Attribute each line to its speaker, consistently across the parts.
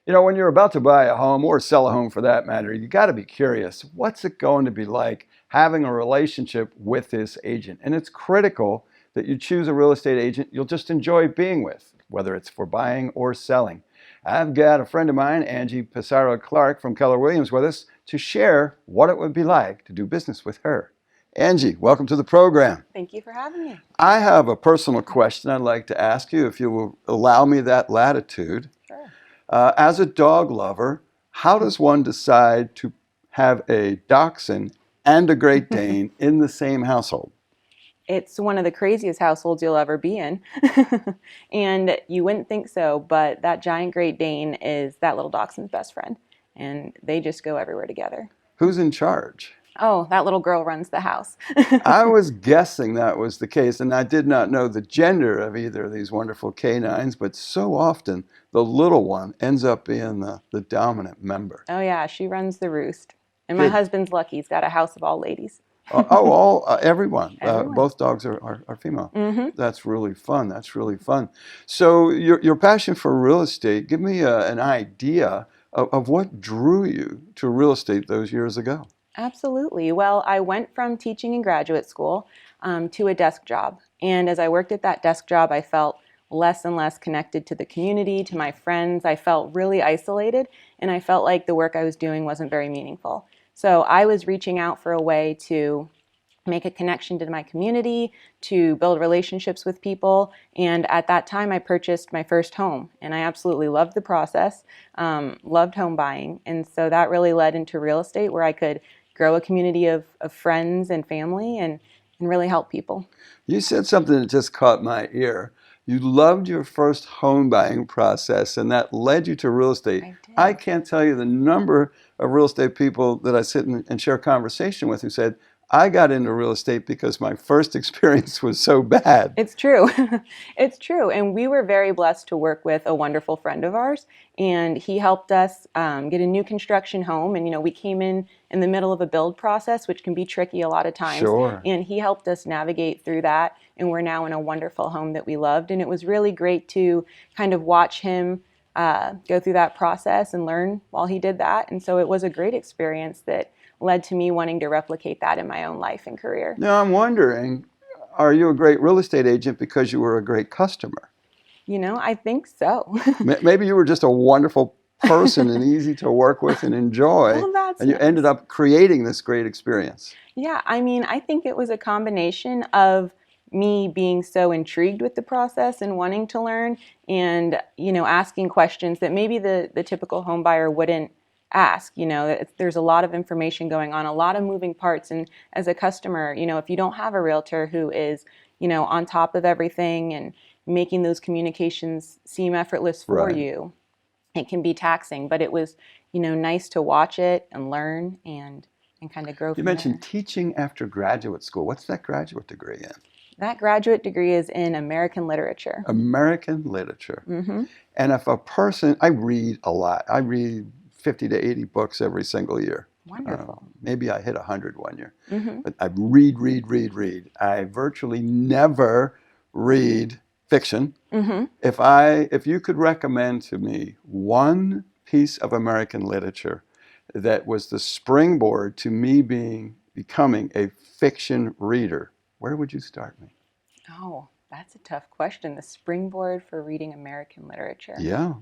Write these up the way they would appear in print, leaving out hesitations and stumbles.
Speaker 1: When you're about to buy a home or sell a home for that matter, you got to be curious. What's it going to be like having a relationship with this agent? And it's critical that you choose a real estate agent you'll just enjoy being with, whether it's for buying or selling. I've got a friend of mine, Angie Passafaro Clark from Keller Williams, with us to share what it would be like to do business with her. Angie, welcome to the program.
Speaker 2: Thank you for having me.
Speaker 1: I have a personal question I'd like to ask you, if you will allow me that latitude.
Speaker 2: Sure.
Speaker 1: As a dog lover, how does one decide to have a dachshund and a Great Dane in the same household?
Speaker 2: It's one of the craziest households you'll ever be in. And you wouldn't think so, but that giant Great Dane is that little dachshund's best friend. And they just go everywhere together.
Speaker 1: Who's in charge?
Speaker 2: Oh, that little girl runs the house.
Speaker 1: I was guessing that was the case, and I did not know the gender of either of these wonderful canines, but so often the little one ends up being the dominant member.
Speaker 2: Oh yeah, she runs the roost. And my husband's lucky. He's got a house of all ladies.
Speaker 1: Everyone.
Speaker 2: Everyone.
Speaker 1: Both dogs are female.
Speaker 2: Mm-hmm.
Speaker 1: That's really fun. That's really fun. So your passion for real estate, give me an idea of what drew you to real estate those years ago.
Speaker 2: Absolutely. Well, I went from teaching in graduate school to a desk job. And as I worked at that desk job, I felt less and less connected to the community, to my friends. I felt really isolated, and I felt like the work I was doing wasn't very meaningful. So I was reaching out for a way to make a connection to my community, to build relationships with people. And at that time, I purchased my first home, and I absolutely loved the process, loved home buying. And so that really led into real estate, where I could grow a community of friends and family and really help people.
Speaker 1: You said something that just caught my ear. You loved your first home buying process, and that led you to real estate.
Speaker 2: I did.
Speaker 1: I can't tell you the number of real estate people that I sit and share conversation with who said, I got into real estate because my first experience was so bad.
Speaker 2: It's true. It's true. And we were very blessed to work with a wonderful friend of ours. And he helped us get a new construction home. And, we came in the middle of a build process, which can be tricky a lot of times.
Speaker 1: Sure.
Speaker 2: And he helped us navigate through that. And we're now in a wonderful home that we loved. And it was really great to kind of watch him go through that process and learn while he did that. And so it was a great experience that led to me wanting to replicate that in my own life and career.
Speaker 1: Now I'm wondering, are you a great real estate agent because you were a great customer?
Speaker 2: I think so.
Speaker 1: Maybe you were just a wonderful person and easy to work with and enjoy,
Speaker 2: Well,
Speaker 1: and you
Speaker 2: nice.
Speaker 1: ended up creating this great experience.
Speaker 2: Yeah, I think it was a combination of me being so intrigued with the process and wanting to learn and, asking questions that maybe the typical home buyer wouldn't ask. There's a lot of information going on, a lot of moving parts. And as a customer, if you don't have a realtor who is, on top of everything and making those communications seem effortless for
Speaker 1: Right.
Speaker 2: you, it can be taxing. But it was, nice to watch it and learn and kind of grow
Speaker 1: You
Speaker 2: from
Speaker 1: mentioned
Speaker 2: there.
Speaker 1: teaching after graduate school. What's that graduate degree in?
Speaker 2: That graduate degree is in American literature.
Speaker 1: American literature.
Speaker 2: Mm-hmm.
Speaker 1: And if a person, I read a lot. I read 50 to 80 books every single year.
Speaker 2: Wonderful.
Speaker 1: Maybe I hit 100 one year.
Speaker 2: Mm-hmm.
Speaker 1: But I read. I virtually never read fiction.
Speaker 2: Mm-hmm.
Speaker 1: If you could recommend to me one piece of American literature that was the springboard to me becoming a fiction reader, where would you start me?
Speaker 2: Oh, that's a tough question. The springboard for reading American literature.
Speaker 1: Yeah.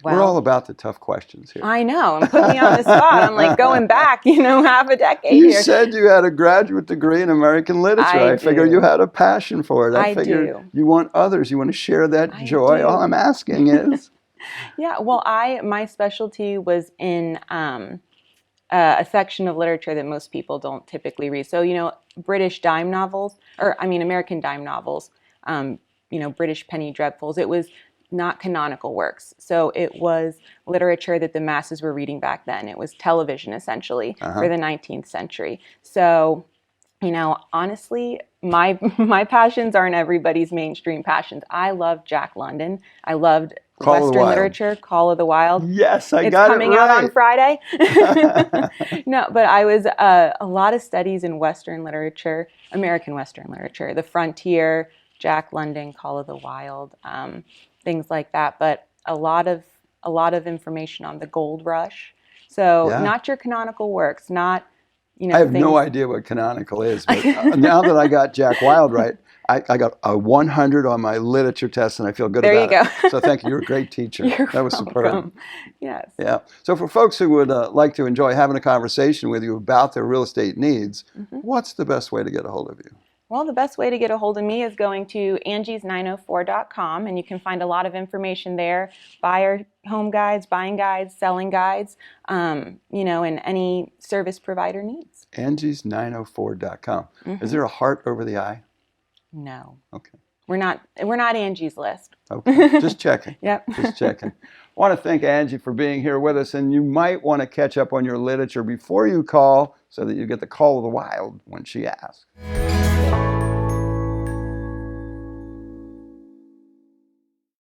Speaker 2: Well,
Speaker 1: We're all about the tough questions here.
Speaker 2: I know. I'm putting me on the spot. I'm like going back, half a decade
Speaker 1: You
Speaker 2: here.
Speaker 1: said you had a graduate degree in American literature.
Speaker 2: I
Speaker 1: I figure
Speaker 2: do.
Speaker 1: you had a passion for it. I figure
Speaker 2: do.
Speaker 1: you want others. You want to share that
Speaker 2: I
Speaker 1: joy.
Speaker 2: do.
Speaker 1: All I'm asking is,
Speaker 2: Yeah. Well, my specialty was in a section of literature that most people don't typically read. So, British dime novels, American dime novels, British penny dreadfuls. It was not canonical works. So it was literature that the masses were reading back then. It was television, essentially, for the 19th century. So, honestly, my passions aren't everybody's mainstream passions. I loved Jack London. I loved
Speaker 1: Call of the
Speaker 2: Western
Speaker 1: Wild.
Speaker 2: literature, Call of the Wild.
Speaker 1: Yes, I
Speaker 2: It's
Speaker 1: got it
Speaker 2: coming out on
Speaker 1: right.
Speaker 2: Friday. No, but I was a lot of studies in Western literature, American Western literature, the frontier, Jack London, Call of the Wild, things like that. But a lot of a lot of information on the gold rush. So
Speaker 1: Yeah.
Speaker 2: not your canonical works, not,
Speaker 1: I have no
Speaker 2: things.
Speaker 1: idea what canonical is, but now that I got Jack Wild right, I got a 100 on my literature test, and I feel good
Speaker 2: There
Speaker 1: about
Speaker 2: you go.
Speaker 1: it. So thank you. You're a great teacher.
Speaker 2: You're
Speaker 1: That was superb.
Speaker 2: welcome. Yes.
Speaker 1: Yeah. So for folks who would like to enjoy having a conversation with you about their real estate needs, what's the best way to get a hold of you?
Speaker 2: Well, the best way to get a hold of me is going to angies904.com, and you can find a lot of information there, buyer home guides, buying guides, selling guides, and any service provider needs.
Speaker 1: Angies904.com. Is there a heart over the I?
Speaker 2: No.
Speaker 1: Okay.
Speaker 2: We're not Angie's List.
Speaker 1: Okay. Just checking.
Speaker 2: Yep.
Speaker 1: Just checking. I want to thank Angie for being here with us, and you might want to catch up on your literature before you call so that you get the call of the wild when she asks.